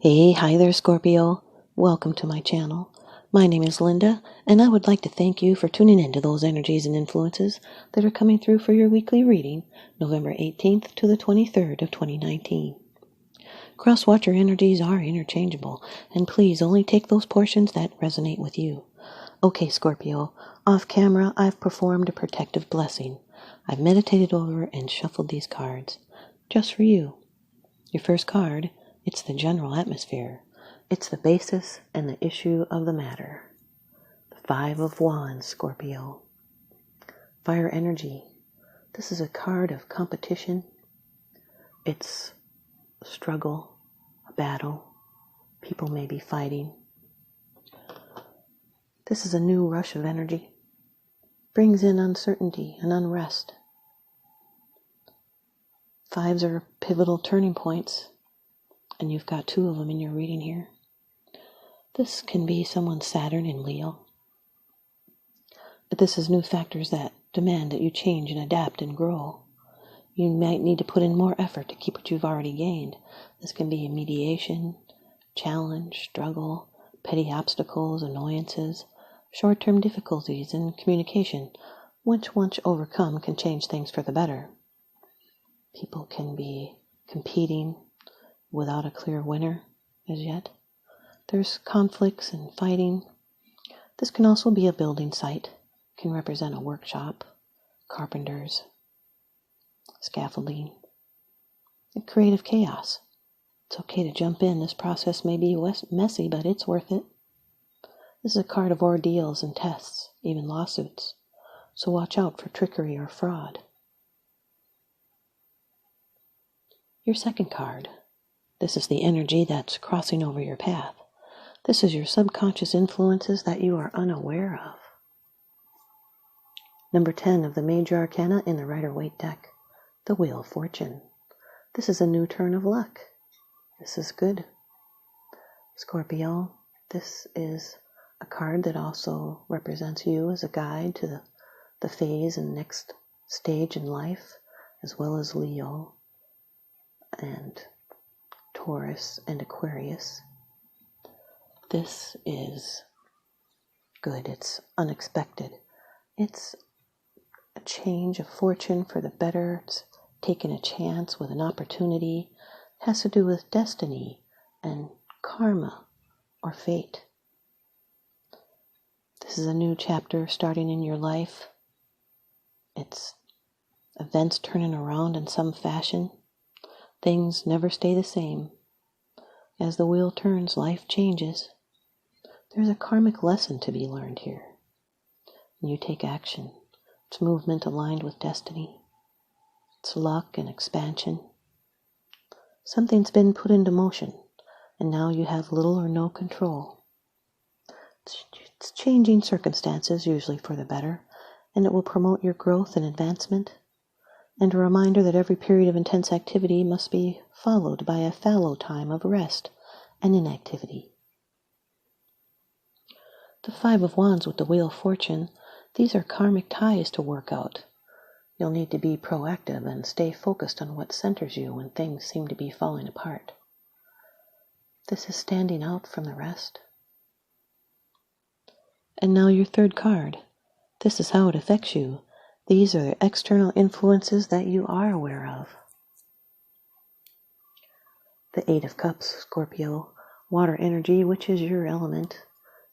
Hi there, Scorpio. Welcome to my channel. My name is Lynda, and I would like to thank you for tuning in to those energies and influences that are coming through for your weekly reading, November 18th to the 23rd of 2019. Cross-watcher energies are interchangeable, and please only take those portions that resonate with you. Okay, Scorpio, off camera, I've performed a protective blessing. I've meditated over and shuffled these cards, just for you. Your first card, it's the general atmosphere. It's the basis and the issue of the matter. The Five of Wands, Scorpio. Fire energy. This is a card of competition. It's a struggle, a battle. People may be fighting. This is a new rush of energy. Brings in uncertainty and unrest. Fives are pivotal turning points, and you've got two of them in your reading here. This can be someone's Saturn in Leo. But this is new factors that demand that you change and adapt and grow. You might need to put in more effort to keep what you've already gained. This can be a mediation, challenge, struggle, petty obstacles, annoyances, short-term difficulties in communication, which once overcome can change things for the better. People can be competing without a clear winner as yet. There's conflicts and fighting. This can also be a building site. It can represent a workshop, carpenters, scaffolding, and creative chaos. It's okay to jump in. This process may be messy, but it's worth it. This is a card of ordeals and tests, even lawsuits. So watch out for trickery or fraud. Your second card. This is the energy that's crossing over your path. This is your subconscious influences that you are unaware of. Number 10 of the major arcana in the Rider-Waite deck, the Wheel of Fortune. This is a new turn of luck. This is good. Scorpio, this is a card that also represents you as a guide to the phase and next stage in life, as well as Leo and Taurus and Aquarius. This is good. It's unexpected. It's a change of fortune for the better. It's taking a chance with an opportunity. It has to do with destiny and karma or fate. This is a new chapter starting in your life. It's events turning around in some fashion. Things never stay the same. As the wheel turns, life changes. There's a karmic lesson to be learned here. And you take action. It's movement aligned with destiny. It's luck and expansion. Something's been put into motion, and now you have little or no control. It's changing circumstances, usually for the better, and it will promote your growth and advancement. And a reminder that every period of intense activity must be followed by a fallow time of rest and inactivity. The Five of Wands with the Wheel of Fortune, these are karmic ties to work out. You'll need to be proactive and stay focused on what centers you when things seem to be falling apart. This is standing out from the rest. And now your third card. This is how it affects you. These are the external influences that you are aware of. The Eight of Cups, Scorpio, water energy, which is your element.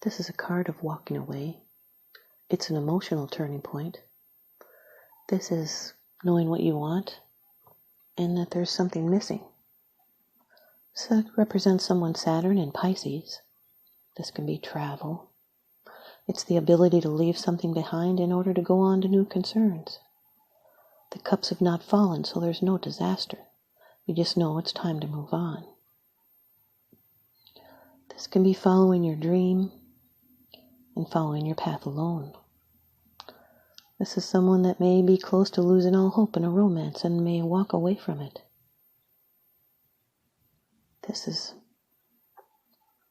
This is a card of walking away. It's an emotional turning point. This is knowing what you want and that there's something missing. So it represents someone's Saturn in Pisces. This can be travel. It's the ability to leave something behind in order to go on to new concerns. The cups have not fallen, so there's no disaster. You just know it's time to move on. This can be following your dream and following your path alone. This is someone that may be close to losing all hope in a romance and may walk away from it. This is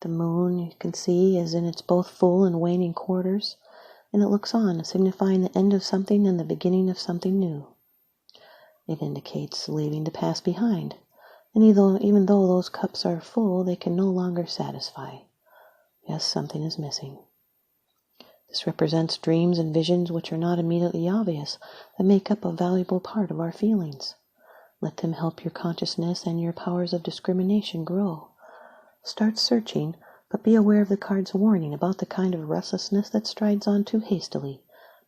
the moon, you can see, as in it's both full and waning quarters, and it looks on, signifying the end of something and the beginning of something new. It indicates leaving the past behind And even though those cups are full, they can no longer satisfy. Yes, something is missing. This represents dreams and visions which are not immediately obvious, that make up a valuable part of our feelings. Let them help your consciousness and your powers of discrimination grow. Start searching, but be aware of the card's warning about the kind of restlessness that strides on too hastily,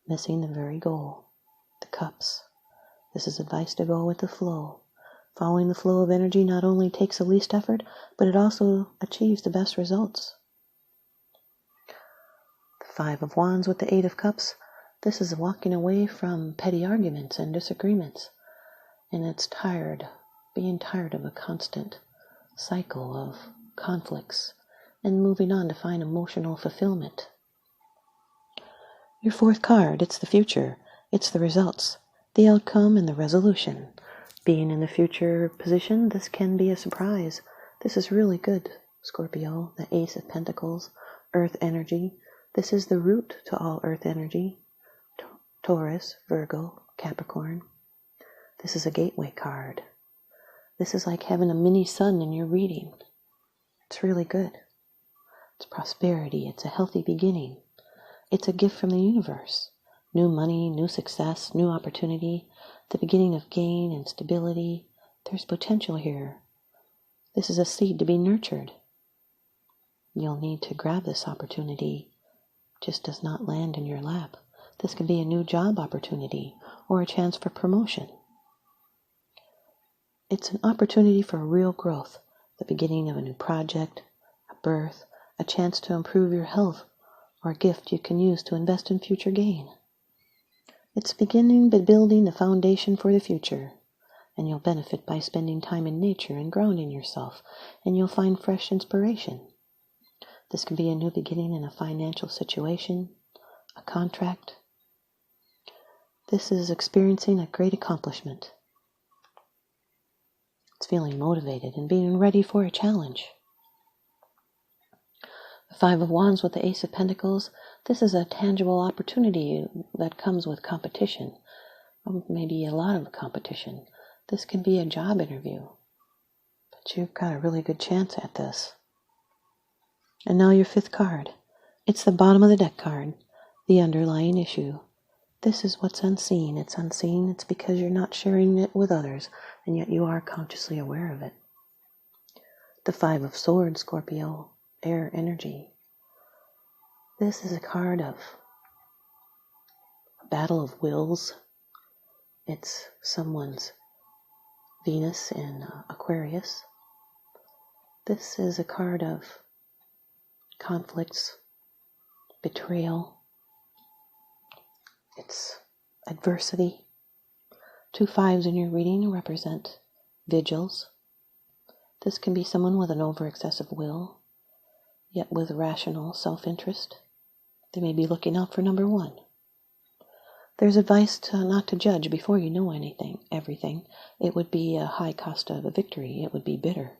missing the very goal. The cups. This is advice to go with the flow. Following the flow of energy not only takes the least effort, but it also achieves the best results. The Five of Wands with the Eight of Cups. This is walking away from petty arguments and disagreements. And it's being tired of a constant cycle of conflicts and moving on to find emotional fulfillment. Your fourth card, it's the future. It's the results, the outcome, and the resolution. Being in the future position, this can be a surprise. This is really good, Scorpio, the Ace of Pentacles, Earth energy. This is the root to all Earth energy. Taurus, Virgo, Capricorn. This is a gateway card. This is like having a mini sun in your reading. It's really good. It's prosperity. It's a healthy beginning. It's a gift from the universe. New money, new success, new opportunity, the beginning of gain and stability. There's potential here. This is a seed to be nurtured. You'll need to grab this opportunity. It just does not land in your lap. This can be a new job opportunity or a chance for promotion. It's an opportunity for real growth, the beginning of a new project, a birth, a chance to improve your health, or a gift you can use to invest in future gain. It's beginning by building the foundation for the future, and you'll benefit by spending time in nature and grounding yourself, and you'll find fresh inspiration. This can be a new beginning in a financial situation, a contract. This is experiencing a great accomplishment. It's feeling motivated and being ready for a challenge. The Five of Wands with the Ace of Pentacles. This is a tangible opportunity that comes with competition, or maybe a lot of competition. This can be a job interview, but you've got a really good chance at this. And now your fifth card. It's the bottom of the deck card, the underlying issue. This is what's unseen. It's unseen. It's because you're not sharing it with others, and yet you are consciously aware of it. The Five of Swords, Scorpio, air energy. This is a card of a battle of wills. It's someone's Venus in Aquarius. This is a card of conflicts, betrayal. It's adversity. 2 5s in your reading represent vigils. This can be someone with an over-excessive will, yet with rational self-interest. They may be looking out for number 1. There's advice not to judge before you know everything. It would be a high cost of a victory. It would be bitter.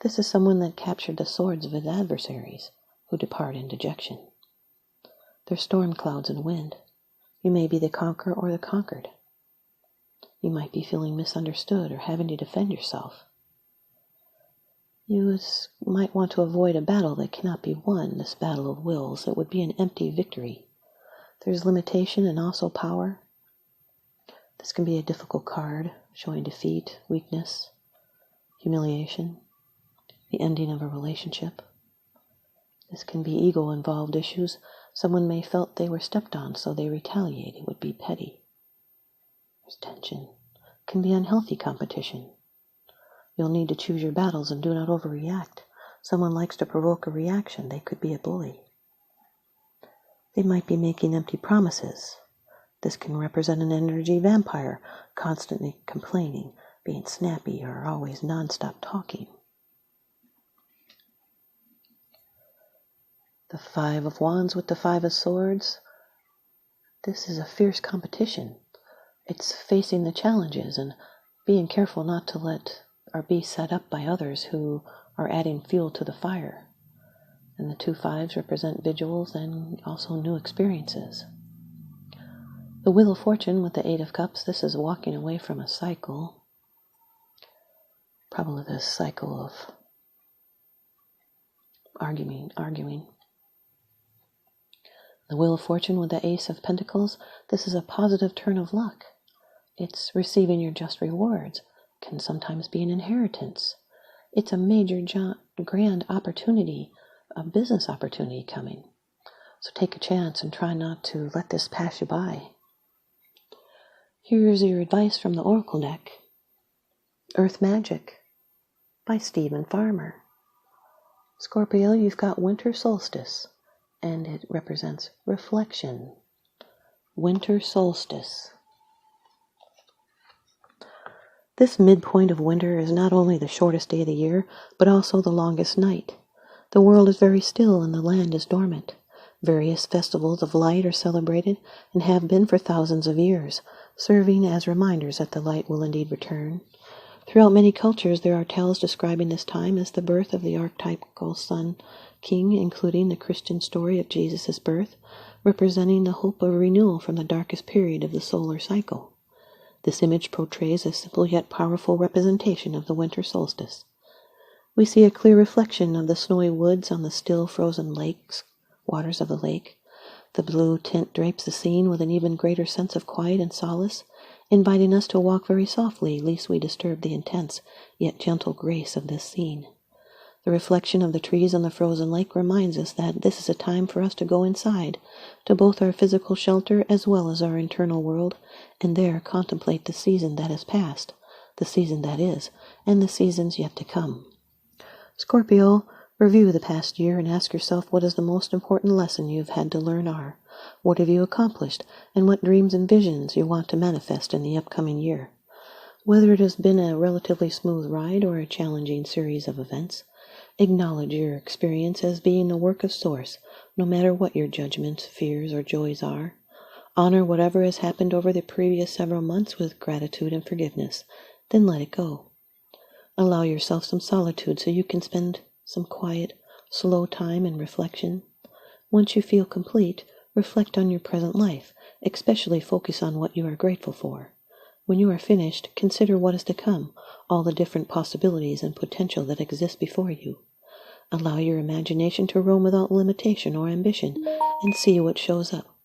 This is someone that captured the swords of his adversaries, who depart in dejection. There's storm clouds and wind. You may be the conqueror or the conquered. You might be feeling misunderstood or having to defend yourself. You might want to avoid a battle that cannot be won, this battle of wills. It would be an empty victory. There's limitation and also power. This can be a difficult card, showing defeat, weakness, humiliation, the ending of a relationship. This can be ego-involved issues. Someone may felt they were stepped on, so they retaliate. It would be petty. There's tension. It can be unhealthy competition. You'll need to choose your battles and do not overreact. Someone likes to provoke a reaction. They could be a bully. They might be making empty promises. This can represent an energy vampire, constantly complaining, being snappy, or always non-stop talking. The Five of Wands with the Five of Swords. This is a fierce competition. It's facing the challenges and being careful not to let or be set up by others who are adding fuel to the fire. And the 2 5s represent vigils and also new experiences. The Wheel of Fortune with the 8 of Cups. This is walking away from a cycle. Probably this cycle of arguing. The Wheel of Fortune with the Ace of Pentacles, this is a positive turn of luck. It's receiving your just rewards. Can sometimes be an inheritance. It's a major, grand opportunity, a business opportunity coming. So take a chance and try not to let this pass you by. Here's your advice from the Oracle deck. Earth Magic by Stephen Farmer. Scorpio, you've got Winter Solstice, and it represents reflection. Winter Solstice. This midpoint of winter is not only the shortest day of the year, but also the longest night. The world is very still and the land is dormant. Various festivals of light are celebrated and have been for thousands of years, serving as reminders that the light will indeed return. Throughout many cultures, there are tales describing this time as the birth of the archetypical Sun King, including the Christian story of Jesus' birth, representing the hope of renewal from the darkest period of the solar cycle. This image portrays a simple yet powerful representation of the winter solstice. We see a clear reflection of the snowy woods on the still frozen waters of the lake. The blue tint drapes the scene with an even greater sense of quiet and solace, inviting us to walk very softly, lest we disturb the intense yet gentle grace of this scene. The reflection of the trees on the frozen lake reminds us that this is a time for us to go inside, to both our physical shelter as well as our internal world, and there contemplate the season that has passed, the season that is, and the seasons yet to come. Scorpio, review the past year and ask yourself what is the most important lesson you've had to learn are. What have you accomplished, and what dreams and visions you want to manifest in the upcoming year? Whether it has been a relatively smooth ride or a challenging series of events, acknowledge your experience as being the work of Source, no matter what your judgments, fears, or joys are. Honor whatever has happened over the previous several months with gratitude and forgiveness, then let it go. Allow yourself some solitude so you can spend some quiet, slow time in reflection. Once you feel complete, reflect on your present life, especially focus on what you are grateful for. When you are finished, consider what is to come, all the different possibilities and potential that exist before you. Allow your imagination to roam without limitation or ambition, and see what shows up.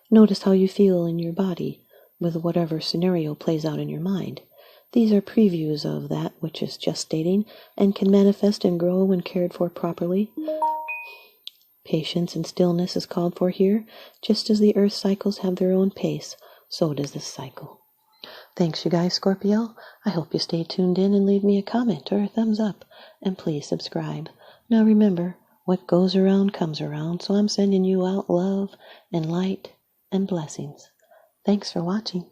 Notice how you feel in your body with whatever scenario plays out in your mind. These are previews of that which is just stating and can manifest and grow when cared for properly. Patience and stillness is called for here. Just as the earth cycles have their own pace, so does this cycle. Thanks, you guys, Scorpio. I hope you stay tuned in and leave me a comment or a thumbs up. And please subscribe. Now remember, what goes around comes around, so I'm sending you out love and light and blessings. Thanks for watching.